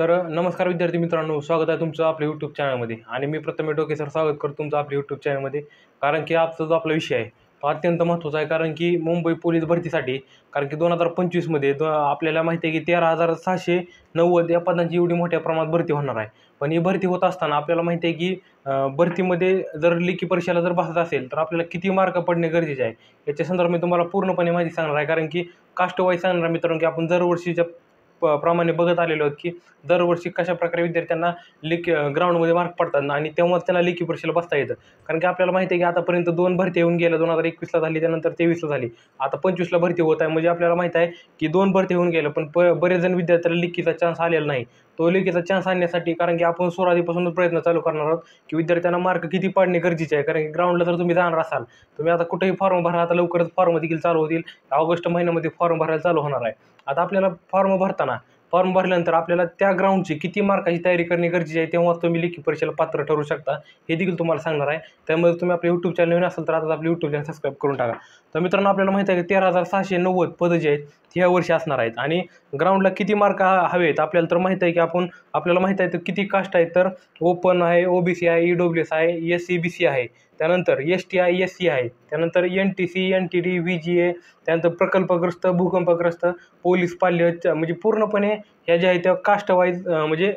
नमस्कार विद्यार्थी मित्रांनो, स्वागत आहे तुमचं आपल्या यूट्यूब चॅनलमध्ये. आणि मी प्रथमेश डोके सर स्वागत करतो तुमचं आपल्या यूट्यूब चॅनलमध्ये. कारण की आजचा जो आपला विषय आहे तो अत्यंत महत्त्वाचा आहे. कारण की मुंबई पोलीस भरतीसाठी, कारण की 2025मध्ये आपल्याला माहिती आहे की 13,690 या पदांची एवढी मोठ्या प्रमाणात भरती होणार आहे. पण ही भरती होत असताना आपल्याला माहिती आहे की भरतीमध्ये जर लेखी परीक्षेला जर बसायचं असेल तर आपल्याला किती मार्क पडणे गरजेचे आहे याच्या संदर्भात मी तुम्हाला पूर्णपणे माहिती सांगणार आहे. कारण की कास्ट वाईज सांगणार आहे मित्रांनो, की आपण दरवर्षीच्या प्रमाणे बघत आलेलो आहोत की दरवर्षी कशाप्रकारे विद्यार्थ्यांना ग्राउंडमध्ये मार्क पडतात आणि तेव्हाच त्यांना लेखी परीक्षेला बसता येतं. कारण की आपल्याला माहिती आहे की आतापर्यंत 2 भरती येऊन गेल्या. 2021ला झाली, त्यानंतर 23ला झाली, आता 25ला भरती होत आहे. म्हणजे आपल्याला माहिती आहे की 2 भरती होऊन गेल्या, पण बरेच जण विद्यार्थ्याला लेखीचा चान्स आलेला नाही. तो लेखीचा चान्स आणण्यासाठी कारण की आपण सुरुवातीपासूनच प्रयत्न चालू करणार आहोत की विद्यार्थ्यांना मार्क किती पाडणे गरजेचे आहे. कारण की ग्राउंडला जर तुम्ही जाणार असाल, तुम्ही आता कुठेही फॉर्म भरा, आता लवकरच फॉर्म देखील चालू होतील. ऑगस्ट महिन्यामध्ये फॉर्म भरायला चालू होणार आहे. आता आपल्याला फॉर्म भरल्यानंतर आपल्याला त्या ग्राउंडची किती मार्काची तयारी करणे गरजेचे आहे, तेव्हा तुम्ही लेखी परीक्षेला पात्र ठरू शकता, हे देखील तुम्हाला सांगणार आहे. त्यामुळे तुम्ही आपल्या यूट्यूब चॅनल नवीन असाल तर आता आपल्या यूट्यूब चॅनल सबस्क्राईब करून टाका. तर मित्रांनो, आपल्याला माहिती आहे की 13,690 पदं जी आहेत ती ह्या वर्षी असणार आहेत. आणि ग्राउंडला किती मार्क हवे आहेत आपल्याला तर माहिती आहे की आपल्याला माहिती आहे तर किती कास्ट आहे, तर ओपन आहे, OBC आहे, EWS आहे, SC BC आहे, त्यानंतर ST आहे, SC आहे, त्यानंतर NTC NTD VGA, त्यानंतर प्रकल्पग्रस्त, भूकंपग्रस्त, पोलीस पाल्य, म्हणजे पूर्णपणे ह्या ज्या आहेत त्या कास्ट वाईज म्हणजे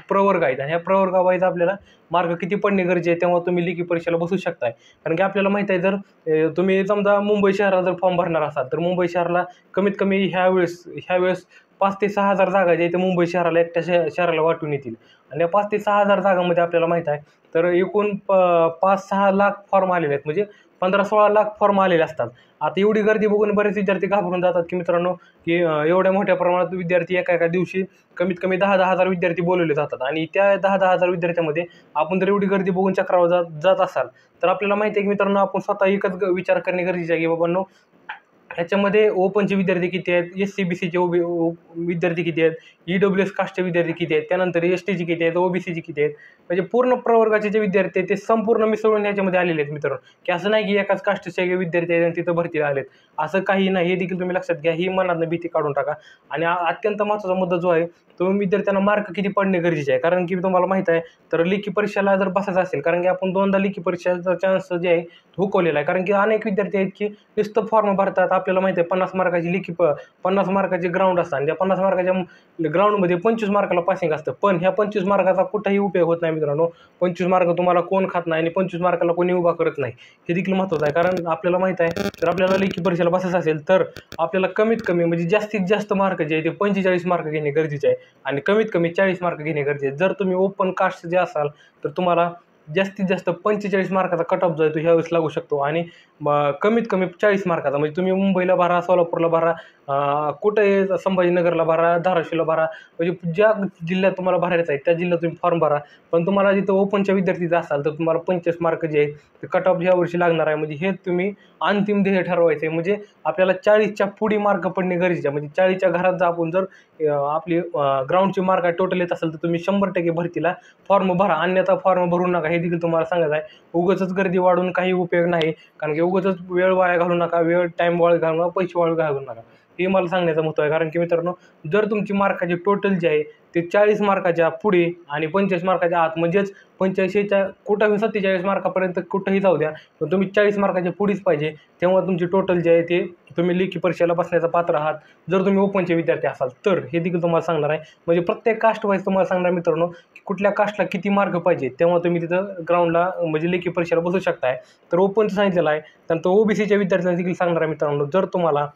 प्रवर्ग आहेत. आणि ह्या प्रवर्गावाईज आपल्याला मार्क किती पडणे गरजेचे आहे, तेव्हा तुम्ही लेखी परीक्षेला बसू शकताय. कारण की आपल्याला माहिती आहे जर तुम्ही समजा मुंबई शहरात जर फॉर्म भरणार असाल तर मुंबई शहराला कमीत कमी ह्यावेळेस 5 ते 6,000 जागा ज्या इथे मुंबई शहराला एकट्या शहराला वाटून येतील. आणि या 5 ते 6,000 जागांमध्ये आपल्याला माहीत आहे तर एकूण 5-6 लाख फॉर्म आलेले आहेत, म्हणजे 15-16 लाख फॉर्म आलेले असतात. आता एवढी गर्दी बघून बरेच विद्यार्थी घाबरून जातात की मित्रांनो, की एवढ्या मोठ्या प्रमाणात विद्यार्थी एका दिवशी कमीत कमी 10-10 हजार विद्यार्थी बोलवले जातात. आणि त्या 10-10 हजार विद्यार्थ्यांमध्ये आपण जर एवढी गर्दी बघून चक्रावर जात असाल तर आपल्याला माहिती आहे की मित्रांनो, आपण स्वतः एकच विचार करणे गरजेचे आहे की बाबांनो, ह्याच्यामध्ये ओपनचे विद्यार्थी किती आहेत, SC BCचे विद्यार्थी किती आहेत, EWS कास्टचे विद्यार्थी किती आहेत, त्यानंतर STचे किती आहेत, OBCचे किती आहेत, म्हणजे पूर्ण प्रवर्गाचे जे विद्यार्थी आहेत ते संपूर्ण मिसळून ह्याच्यामध्ये आलेले आहेत मित्रांनो. की असं नाही की एकाच कास्टचे विद्यार्थी आहेत आणि तिथं भरतीला आलेत, असं काही नाही. हे देखील तुम्ही लक्षात घ्या, ही मनातनं भीती काढून टाका. आणि अत्यंत महत्त्वाचा मुद्दा जो आहे तो विद्यार्थ्यांना मार्क किती पडणे गरजेचे आहे. कारण की तुम्हाला माहीत आहे तर लेखी परीक्षेला जर बसायचं असेल, कारण की आपण 2दा लेखी परीक्षेचा चान्स जे आहे हुकवलेला आहे. कारण की अनेक विद्यार्थी आहेत की नुसतं फॉर्म भरतात. आपल्याला माहिती आहे 50 मार्काची 50 मार्काचे ग्राउंड असतात आणि त्या 50 मार्काच्या ग्राउंडमध्ये 25 मार्काला पासिंग असतं. पण ह्या 25 मार्काचा कुठंही उपयोग होत नाही मित्रांनो. 25 मार्क तुम्हाला कोण खात नाही आणि 25 मार्काला कोणी उभा करत नाही, हे देखील महत्त्वाचं आहे. कारण आपल्याला माहीत आहे तर आपल्याला लेखी परीक्षेला बसायचं असेल तर आपल्याला कमीत कमी म्हणजे जास्तीत जास्त मार्क जे आहे ते 45 मार्क घेणे गरजेचे आहे आणि कमीत कमी 40 मार्क घेणे गरजेचे आहे. जर तुम्ही ओपन कास्ट जे असाल तर तुम्हाला जास्तीत जास्त 45 मार्काचा कट ऑफ जो आहे तो ह्यावेळेस लागू शकतो. आणि कमीत कमी 40 मार्काचा, म्हणजे तुम्ही मुंबईला भरा, सोलापूरला भरा, कुठे संभाजीनगरला भरा, धाराशिवला भरा, म्हणजे ज्या जिल्ह्यात तुम्हाला भरायचं आहे त्या जिल्ह्यात तुम्ही फॉर्म भरा. पण तुम्हाला जिथं ओपनच्या विद्यार्थीचं असाल तर तुम्हाला 25 मार्क जे आहे ते कट ऑफ ह्या वर्षी लागणार आहे. म्हणजे हे तुम्ही अंतिम ध्येय ठरवायचं आहे. म्हणजे आपल्याला 40च्या पुढे मार्क पडणे गरजेचे आहे. म्हणजे 40च्या घरात जर आपण आपली ग्राउंडची मार्क टोटल येत असेल तर तुम्ही 100% भरतीला फॉर्म भरा, अन्यथा फॉर्म भरू नका. हे देखील तुम्हाला सांगत आहे. उगाचच गर्दी वाढून काही उपयोग नाही. कारण की उगाचच वेळ वाया घालू नका, टाईम वाया घालू नका, पैसे वाया घालू नका, हे मला सांगण्याचा मुद्दा आहे. कारण की मित्रांनो, जर तुमची मार्काची टोटल जे आहे ते 40 मार्काच्या पुढे आणि 45 मार्काच्या आत, म्हणजेच 85च्या कुठंही 47 मार्कापर्यंत कुठंही जाऊ द्या, पण तुम्ही 40 मार्काच्या पुढेच पाहिजे, तेव्हा तुमची टोटल जे आहे ते तुम्ही लेखी परीक्षेला बसण्याचा पात्र आहात. जर तुम्ही ओपनचे विद्यार्थी असाल तर हे देखील तुम्हाला सांगणार आहे. म्हणजे प्रत्येक कास्ट वाईज तुम्हाला सांगणार मित्रांनो की कुठल्या कास्टला किती मार्क पाहिजे, तेव्हा तुम्ही तिथं ग्राउंडला म्हणजे लेखी परीक्षेला बसू शकताय. तर ओपनचं सांगितलेलं आहे. त्यानंतर OBCच्या विद्यार्थ्यांना देखील सांगणार आहे मित्रांनो, जर तुम्हाला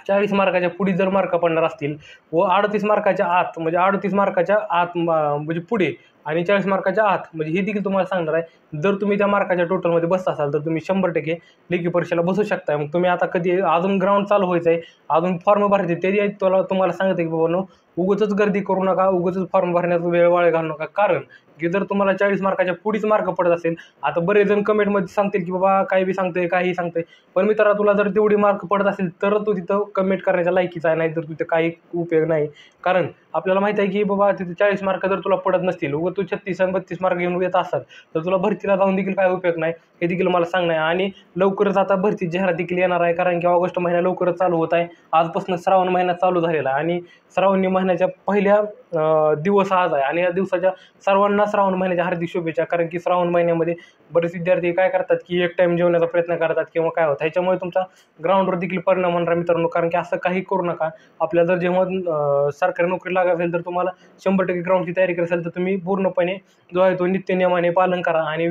40 मार्काच्या पुढे जर मार्क पडणार असतील व 38 मार्काच्या आत, म्हणजे 38 मार्काच्या आत म्हणजे पुढे आणि 40 मार्काच्या आत, म्हणजे हे देखील तुम्हाला सांगणार आहे. जर तुम्ही त्या मार्काच्या टोटलमध्ये बसत असाल तर तुम्ही 100% लेखी परीक्षेला बसू शकताय. मग तुम्ही आता कधी अजून ग्राउंड चालू व्हायचं आहे, अजून फॉर्म भरायचे, तरी तुम्हाला सांगते की बाबांनो, उगाचच गर्दी करू नका, उगाचच फॉर्म भरण्याचा वेळ वाया घालू नका. कारण की जर तुम्हाला 40 मार्काच्या पुढेच मार्क पडत असेल, आता बरेच जण कमेंटमध्ये सांगतील की बाबा काही बी सांगतोय, काही सांगतोय, पण मित्रांनो तुला जर तेवढी मार्क पडत असेल तर तू तिथं कमेंट करण्याच्या लायकीचा आहे, नाही तर तिथं काही उपयोग नाही. कारण आपल्याला माहिती आहे की बाबा तिथे 40 मार्क जर तुला पडत नसतील, उगाच तू 36 आणि 32 मार्क घेऊन येत असाल तर तुला भरतीला जाऊन देखील काय उपयोग नाही, हे देखील मला सांगणं आहे. आणि लवकरच आता भरती जाहिरात देखील येणार आहे. कारण की ऑगस्ट महिना लवकरच चालू होत आहे. आजपासून श्रावण महिना चालू झालेला आहे आणि श्रावणी महिन्याच्या पहिल्या दिवस आज आहे. आणि या दिवसाच्या सर्वांना श्रावण महिन्याच्या हार्दिक शुभेच्छा. कारण की श्रावण महिन्यामध्ये बरेच विद्यार्थी काय करतात की एक टाईम जेवण्याचा प्रयत्न करतात किंवा काय होतं ह्याच्यामुळे तुमचा ग्राउंडवर देखील परिणाम होणार मित्रांनो. कारण की असं काही करू नका. आपल्याला जर जेव्हा सरकारी नोकरी लागत असेल तर तुम्हाला 100% ग्राउंडची तयारी करायची असेल तर तुम्ही पूर्णपणे जो आहे तो नित्यनियमाने पालन करा आणि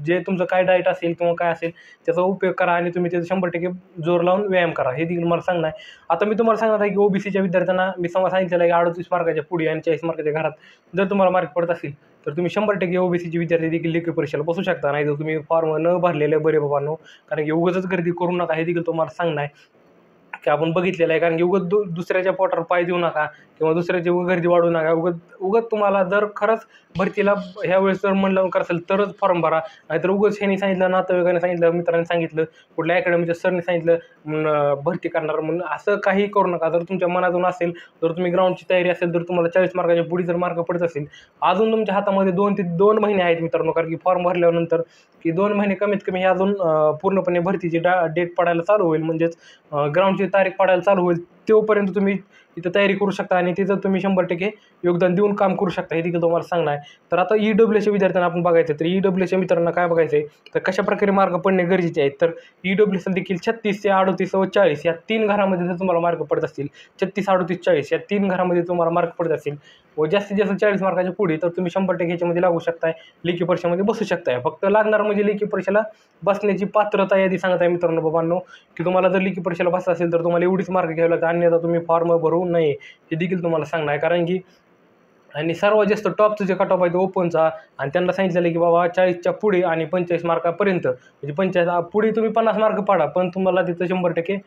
जे तुमचं काय डाएट असेल किंवा काय असेल त्याचा उपयोग करा आणि तुम्ही त्याचा 100% जोर लावून व्यायाम करा. हे देखील मला सांगणं आहे. आता मी तुम्हाला सांगणार आहे की ओबीसीच्या विद्यार्थ्यांना मी सांगितलेलं आहे की 38 मार्काच्या पुढे आणि 40 मार्काच्या घरात जर तुम्हाला मार्क पडत असेल तर तुम्ही 100% ओबीसीचे विद्यार्थी देखील लेखी परीक्षेला बसू शकता. नाही तर तुम्ही फॉर्म न भरलेले बरे बाबांनो. कारण की उगाचच गर्दी करू नका. हे देखील तुम्हाला सांगणं आहे की आपण बघितलेलं आहे. कारण की उगाच दुसऱ्याच्या पोटावर पाय देऊ नका किंवा दुसऱ्याची गर्दी वाढवू नका. उगाच तुम्हाला जर खरंच भरतीला ह्या वेळेस जर मन लावून असेल तरच फॉर्म भरा. नाहीतर उगाच ह्याने सांगितलं, नातेवाईकांनी सांगितलं, मित्रांनी सांगितलं, कुठल्या अकॅडमीच्या सरने सांगितलं भरती करणार म्हणून असं काही करू नका. जर तुमच्या मनातून असेल जर तुम्ही ग्राउंडची तयारी असेल तर तुम्हाला 40 मार्काच्या पुढे जर मार्क पडत असेल अजून तुमच्या हातामध्ये 2 महिने आहेत मित्रांनो. कारण की फॉर्म भरल्यानंतर की 2 महिने कमीत कमी हे अजून पूर्णपणे भरतीची डेट पडायला चालू होईल. म्हणजेच ग्राउंडची तारीख पडायला चालू होईल. तोपर्यंत तुम्ही तिथं तयारी करू शकता आणि तिथं तुम्ही 100% योगदान देऊन काम करू शकता. हे देखील तुम्हाला सांगणं आहे. तर आता EWSच्या विद्यार्थ्यांना आपण बघायचं तर EWSच्या मित्रांना काय बघायचं आहे तर कशाप्रकारे मार्क पडणे गरजेचे आहेत. तर EWSला देखील 36 ते 38 व 40 या 3 घरामध्ये जर तुम्हाला मार्क पडत असतील 36, 38, 40 या 3 घरामध्ये तुम्हाला मार्क पडत असेल व जास्तीत जास्त 40 मार्काच्या पुढे तर तुम्ही 100% ह्याच्यामध्ये लागू शकताय. लेखी परीक्षेमध्ये बसू शकताय. फक्त लागणार म्हणजे लेखी परीक्षेला बसण्याची पात्रता यादी सांगत आहे मित्रांनो बाबांनो की तुम्हाला जर लेखी परीक्षेला बसता असेल तर तुम्हाला एवढीच मार्क घ्यावे लागतात. अन्यथा तुम्ही फॉर्म भरू नये. हे देखील तुम्हाला सांगणं आहे. कारण की आणि सर्वात जास्त टॉपचं जे कट ऑफ आहे तो ओपनचा आणि त्यांना सांगितलेलं की बाबा 40च्या पुढे आणि 45 मार्कापर्यंत म्हणजे 45 पुढे तुम्ही 50 मार्क पाडा पण तुम्हाला तिथं 100%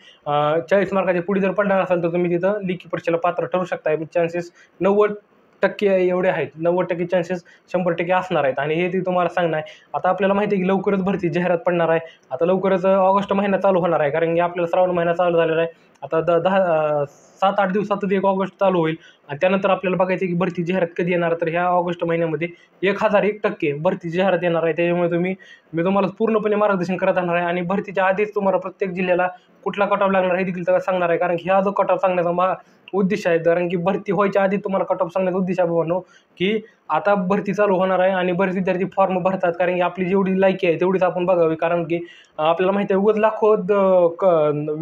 40 मार्काच्या पुढे जर पडणार असाल तर तुम्ही तिथं लेखी परीक्षेला पात्र ठरू शकता. चान्सेस 90% एवढे आहेत. 90% चान्सेस 100% असणार आहेत आणि हे ती तुम्हाला सांगणार आहे. आता आपल्याला माहिती आहे की लवकरच भरती जाहिरात पडणार आहे. आता लवकरच ऑगस्ट महिना चालू होणार आहे. कारण की आपल्याला श्रावण महिना चालू झालेला आहे. आता 7-8 दिवसातच 1 ऑगस्ट चालू होईल आणि त्यानंतर आपल्याला बघायचं की भरती जाहिरात कधी येणार. तर ह्या ऑगस्ट महिन्यामध्ये 1001% भरती जाहिरात येणार आहे. त्याच्यामुळे मी तुम्हाला पूर्णपणे मार्गदर्शन करत राहणार आहे आणि भरतीच्या आधीच तुम्हाला प्रत्येक जिल्ह्याला कुठला कट ऑफ लागणार हे देखील सांगणार आहे. कारण की हा जो कट ऑफ सांगण्याचा उद्देश आहे. कारण की भरती व्हायच्या आधी तुम्हाला कट ऑफ सांगण्याचा उद्देश आहे बाबांनो की आता भरती चालू होणार आहे आणि बरेच विद्यार्थी फॉर्म भरतात. कारण की आपली जेवढी लायकी आहे तेवढीच आपण बघावी. कारण की आपल्याला माहिती आहे उगाच लाखो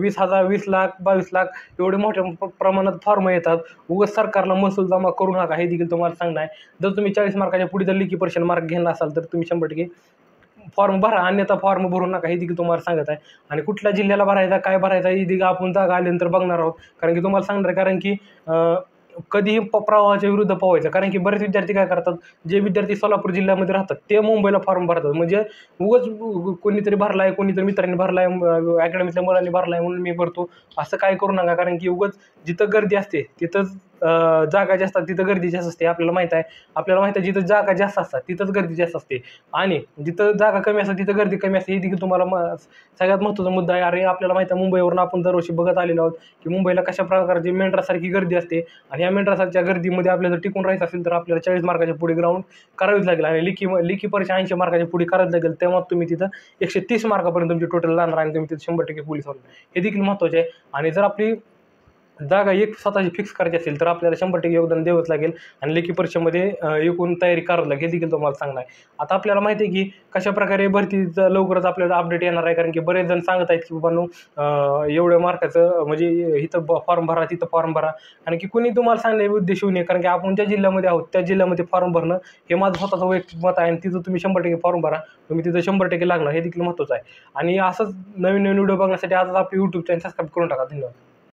20,000, 20 लाख, 22 लाख एवढे मोठ्या प्रमाणात फॉर्म येतात. उगाच सरकारला महसूल जमा करू नका. हे देखील तुम्हाला सांगणं आहे. जर तुम्ही 40 मार्काच्या पुढे जर लेखी परीक्षेला मार्क घेणार असाल तर तुम्ही 100% फॉर्म भरा. अन्यथा फॉर्म भरू नका. हे देखील तुम्हाला सांगत आहे. आणि कुठल्या जिल्ह्याला भरायचा काय भरायचा हे देखील आपण जागा आल्यानंतर बघणार आहोत. कारण की तुम्हाला सांगणार आहे कारण की कधीही प्रवाहाच्या विरुद्ध पोहायचं. कारण की बरेच विद्यार्थी काय करतात जे विद्यार्थी सोलापूर जिल्ह्यामध्ये राहतात ते मुंबईला फॉर्म भरतात. म्हणजे उगाच कोणीतरी भरला आहे, कोणीतरी मित्रांनी भरला आहे, अकॅडमीतल्या मुलांनी भरला आहे म्हणून मी भरतो असं काय करू नका. कारण की उगाच जिथं गर्दी असते तिथंच जागा जास्त असतात तिथं गर्दी जास्त असते. आपल्याला माहीत आहे जिथं जागा जास्त असतात तिथंच गर्दी जास्त असते आणि जिथं जागा कमी असतात तिथं गर्दी कमी असते. हे देखील तुम्हाला सगळ्यात महत्त्वाचा मुद्दा आहे. अरे आपल्याला माहिती आहे मुंबईवरून आपण दरवर्षी बघत आलेलो आहोत की मुंबईला कशा प्रकारची मेंढरासारखी गर्दी असते आणि या मेंढरासारख्या गर्दीमध्ये आपल्याला जर टिकून राहायचं असेल तर आपल्याला 40 मार्काच्या पुढे ग्राउंड करावीच लागेल आणि लेखी परीक्षा 80 मार्काच्या पुढे करायला लागेल. तेव्हा तुम्ही तिथं 130 मार्कापर्यंत तुमची टोटल जाणार आणि तुम्ही तिथं 100% पोलीस होणार. हे देखील महत्त्वाचे आहे. आणि जर आपली जागा एक स्वतःची फिक्स करायची असेल तर आपल्याला 100% योगदान द्यावंच लागेल आणि लेखी परीक्षेमध्ये एकूण तयारी करावं लागेल. हे देखील तुम्हाला सांगणार आहे. आता आपल्याला माहिती आहे की कशाप्रकारे भरतीचं लवकरच आपल्याला अपडेट येणार आहे. कारण की बरेच जण सांगत आहेत की बाबांनो एवढ्या मार्काचं म्हणजे इथं फॉर्म भरा तिथं फॉर्म भरा. आणि की कुणी तुम्हाला सांगण्याचा उद्देश येऊ नये. कारण की आपण ज्या जिल्ह्यामध्ये आहोत त्या जिल्ह्यामध्ये फॉर्म भरणं हे माझं स्वतःचं वैयक्तिक मत आहे आणि तिथं तुम्ही 100% फॉर्म भरा. तुम्ही तिथं 100% लागणार. हे देखील महत्त्वाचं आहे. आणि असंच नवीन व्हिडिओ बघण्यासाठी आजच आपली YouTube चॅनल सबस्क्राईब करून टाका. धन्यवाद.